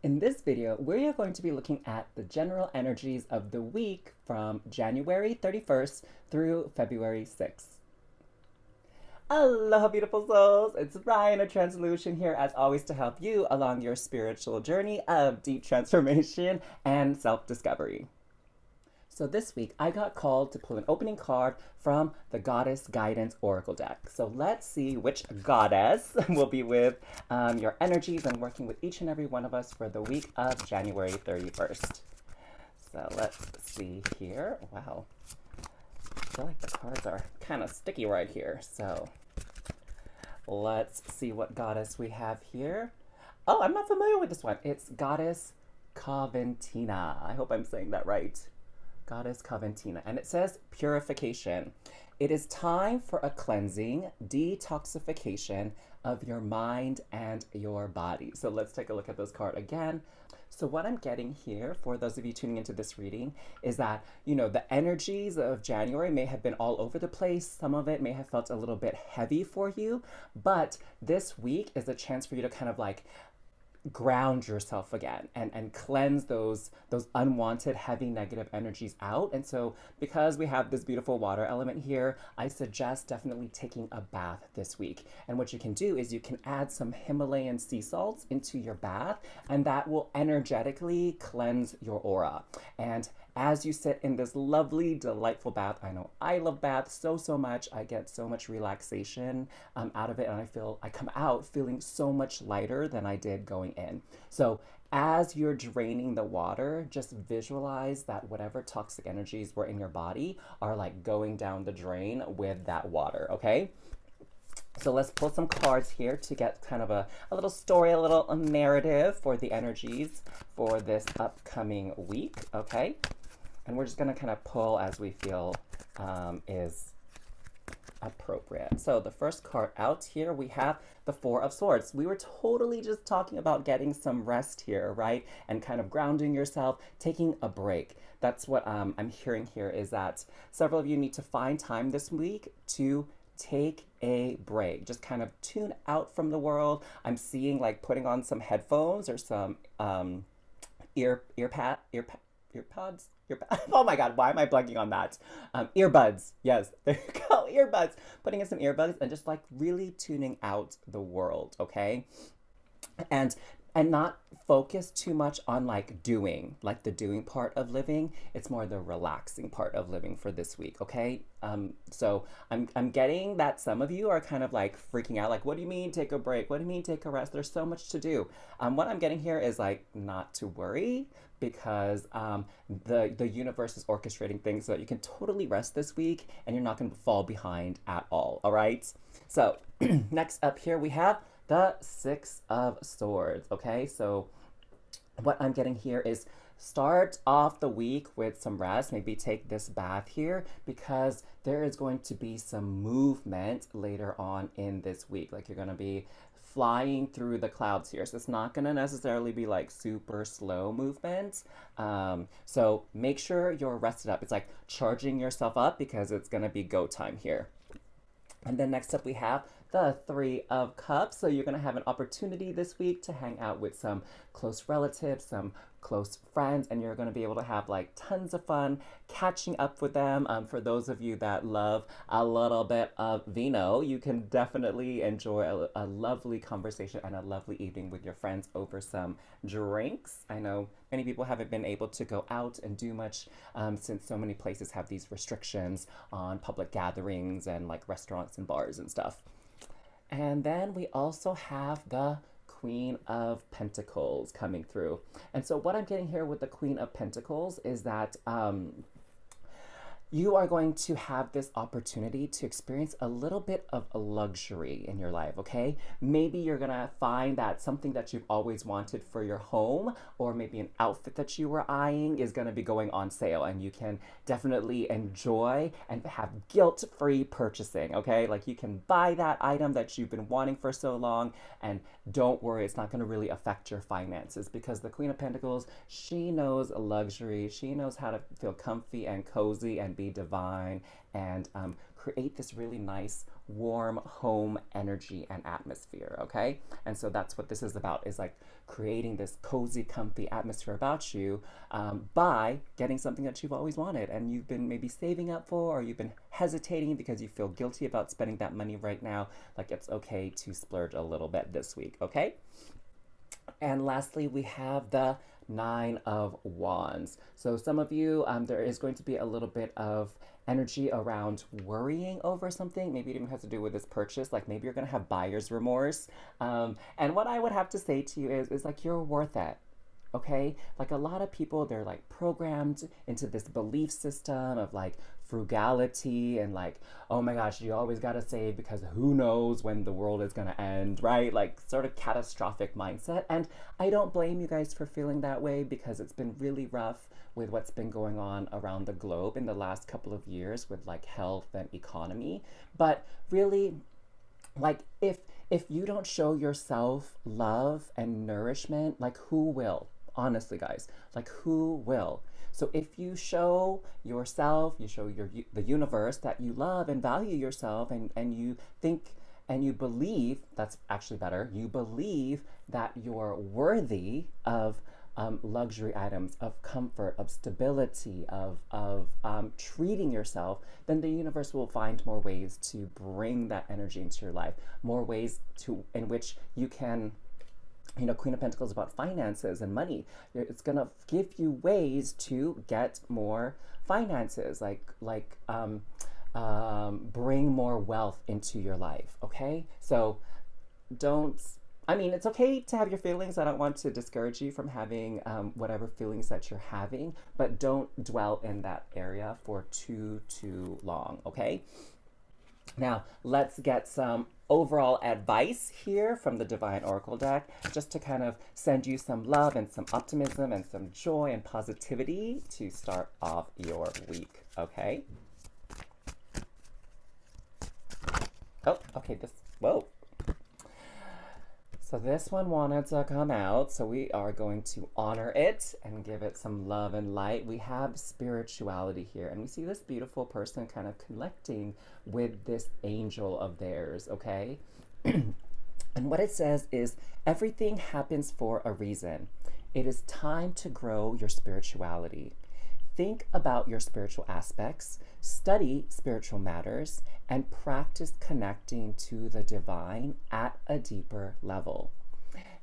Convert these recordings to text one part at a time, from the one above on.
In this video, we are going to be looking at the general energies of the week from January 31st through February 6th. Aloha, beautiful souls! It's Ryan of tranSOULution here, as always, to help you along your spiritual journey of deep transformation and self-discovery. So this week, I got called to pull an opening card from the Goddess Guidance Oracle deck. So let's see which goddess will be with your energies and working with each and every one of us for the week of January 31st. So let's see here. Wow. I feel like the cards are kind of sticky right here. So let's see what goddess we have here. Oh, I'm not familiar with this one. It's Goddess Coventina. I hope I'm saying that right. Goddess Coventina, and it says purification. It is time for a cleansing, detoxification of your mind and your body. So let's take a look at this card again. So what I'm getting here, for those of you tuning into this reading, is that, the energies of January may have been all over the place. Some of it may have felt a little bit heavy for you, but this week is a chance for you to kind of like ground yourself again and cleanse those unwanted heavy negative energies out. And so because we have this beautiful water element here, I suggest definitely taking a bath this week. And what you can do is you can add some Himalayan sea salts into your bath, and that will energetically cleanse your aura. And as you sit in this lovely, delightful bath, I know I love baths so much. I get so much relaxation out of it, and I come out feeling so much lighter than I did going in. So as you're draining the water, just visualize that whatever toxic energies were in your body are like going down the drain with that water, okay? So let's pull some cards here to get kind of a little story, a little narrative for the energies for this upcoming week, okay? And we're just going to kind of pull as we feel is appropriate. So the first card out here, we have the Four of Swords. We were totally just talking about getting some rest here, right? And kind of grounding yourself, taking a break. That's what I'm hearing here, is that several of you need to find time this week to take a break. Just kind of tune out from the world. I'm seeing like putting on some headphones or some earpods. Oh my God, why am I blanking on that? Earbuds. Yes, there you go, earbuds. Putting in some earbuds and just like really tuning out the world, okay? And not focus too much on like the doing part of living. It's more the relaxing part of living for this week, okay? So I'm getting that some of you are kind of like freaking out, like, what do you mean take a break? What do you mean take a rest? There's so much to do. What I'm getting here is like not to worry, because the universe is orchestrating things so that you can totally rest this week and you're not going to fall behind at all right? So next up here we have the Six of Swords, okay? So what I'm getting here is start off the week with some rest. Maybe take this bath here, because there is going to be some movement later on in this week. Like, you're going to be flying through the clouds here. So it's not going to necessarily be like super slow movement. So make sure you're rested up. It's like charging yourself up, because it's going to be go time here. And then next up we have the Three of Cups. So you're going to have an opportunity this week to hang out with some close relatives, some close friends, and you're going to be able to have like tons of fun catching up with them. For those of you that love a little bit of vino, you can definitely enjoy a lovely conversation and a lovely evening with your friends over some drinks. I know many people haven't been able to go out and do much since so many places have these restrictions on public gatherings and like restaurants and bars and stuff. And then we also have the Queen of Pentacles coming through. And so what I'm getting here with the Queen of Pentacles is that you are going to have this opportunity to experience a little bit of a luxury in your life, okay? Maybe you're gonna find that something that you've always wanted for your home, or maybe an outfit that you were eyeing, is gonna be going on sale, and you can definitely enjoy and have guilt-free purchasing, okay? Like, you can buy that item that you've been wanting for so long, and don't worry, it's not gonna really affect your finances, because the Queen of Pentacles, she knows luxury. She knows how to feel comfy and cozy and be be divine and create this really nice, warm home energy and atmosphere, okay? And so that's what this is about, is like creating this cozy, comfy atmosphere about you by getting something that you've always wanted and you've been maybe saving up for, or you've been hesitating because you feel guilty about spending that money right now. Like, it's okay to splurge a little bit this week, okay? And lastly, we have the Nine of Wands. So some of you, there is going to be a little bit of energy around worrying over something. Maybe it even has to do with this purchase. Like maybe you're going to have buyer's remorse. And what I would have to say to you is like, you're worth it. Okay? Like a lot of people, they're like programmed into this belief system of like frugality and like, oh my gosh, you always got to save because who knows when the world is going to end, right? Like sort of catastrophic mindset. And I don't blame you guys for feeling that way because it's been really rough with what's been going on around the globe in the last couple of years with like health and economy. But really, like if you don't show yourself love and nourishment, like who will? Honestly, guys, like who will? So if you show yourself, you show the universe that you love and value yourself, and you think and you believe, that's actually better, you believe that you're worthy of luxury items, of comfort, of stability, of treating yourself, then the universe will find more ways to bring that energy into your life, more ways in which you can, you know, Queen of Pentacles is about finances and money. It's gonna give you ways to get more finances, bring more wealth into your life. Okay, so it's okay to have your feelings. I don't want to discourage you from having whatever feelings that you're having, but don't dwell in that area for too long. Okay. Now, let's get some overall advice here from the Divine Oracle deck, just to kind of send you some love and some optimism and some joy and positivity to start off your week, okay? Oh, okay, whoa. So this one wanted to come out, so we are going to honor it and give it some love and light. We have spirituality here, and we see this beautiful person kind of connecting with this angel of theirs, okay? And what it says is, everything happens for a reason. It is time to grow your spirituality. Think about your spiritual aspects, study spiritual matters, and practice connecting to the divine at a deeper level.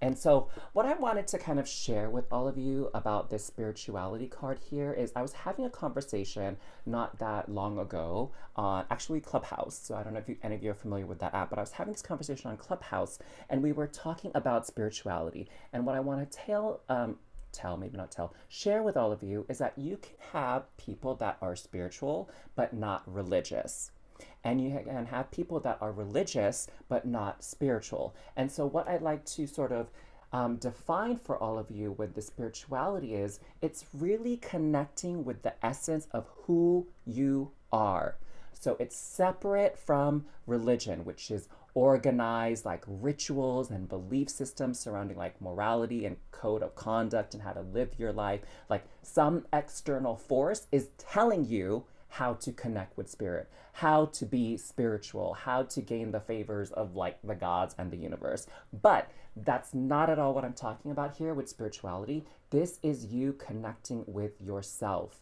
And so what I wanted to kind of share with all of you about this spirituality card here is, I was having a conversation not that long ago on actually Clubhouse. So I don't know if any of you are familiar with that app, but I was having this conversation on Clubhouse and we were talking about spirituality. And what I want to share with all of you is that you can have people that are spiritual but not religious. And you can have people that are religious but not spiritual. And so what I'd like to sort of define for all of you with the spirituality is, it's really connecting with the essence of who you are. So it's separate from religion, which is organized like rituals and belief systems surrounding like morality and code of conduct and how to live your life. Like some external force is telling you how to connect with spirit, how to be spiritual, how to gain the favors of like the gods and the universe. But that's not at all what I'm talking about here with spirituality. This is you connecting with yourself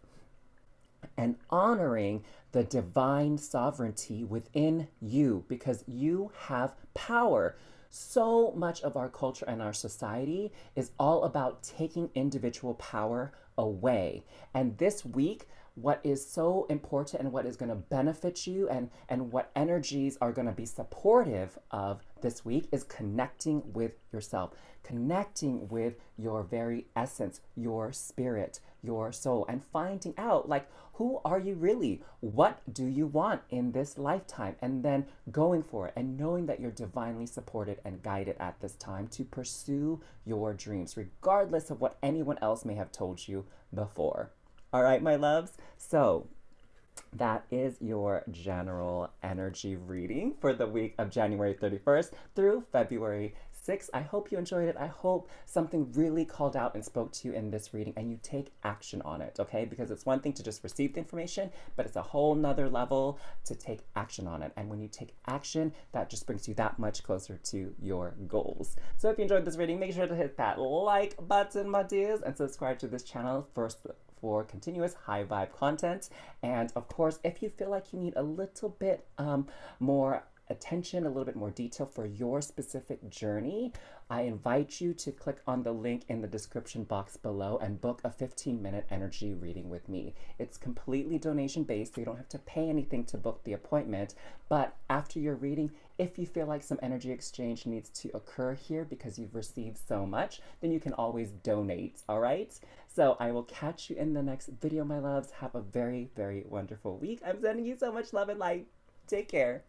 and honoring the divine sovereignty within you, because you have power. So much of our culture and our society is all about taking individual power away. And this week, what is so important and what is going to benefit you and what energies are going to be supportive of this week is connecting with yourself, connecting with your very essence, your spirit, your soul, and finding out like, who are you really? What do you want in this lifetime? And then going for it and knowing that you're divinely supported and guided at this time to pursue your dreams, regardless of what anyone else may have told you before. All right, my loves. So that is your general energy reading for the week of January 31st through February 6. I hope you enjoyed it. I hope something really called out and spoke to you in this reading and you take action on it, okay? Because it's one thing to just receive the information, but it's a whole nother level to take action on it. And when you take action, that just brings you that much closer to your goals. So if you enjoyed this reading, make sure to hit that like button, my dears, and subscribe to this channel for continuous high vibe content. And of course, if you feel like you need a little bit more attention, a little bit more detail for your specific journey, I invite you to click on the link in the description box below and book a 15-minute energy reading with me. It's completely donation based, so you don't have to pay anything to book the appointment. But after your reading, if you feel like some energy exchange needs to occur here because you've received so much, then you can always donate, all right? So I will catch you in the next video, my loves. Have a very, very wonderful week. I'm sending you so much love and light. Take care.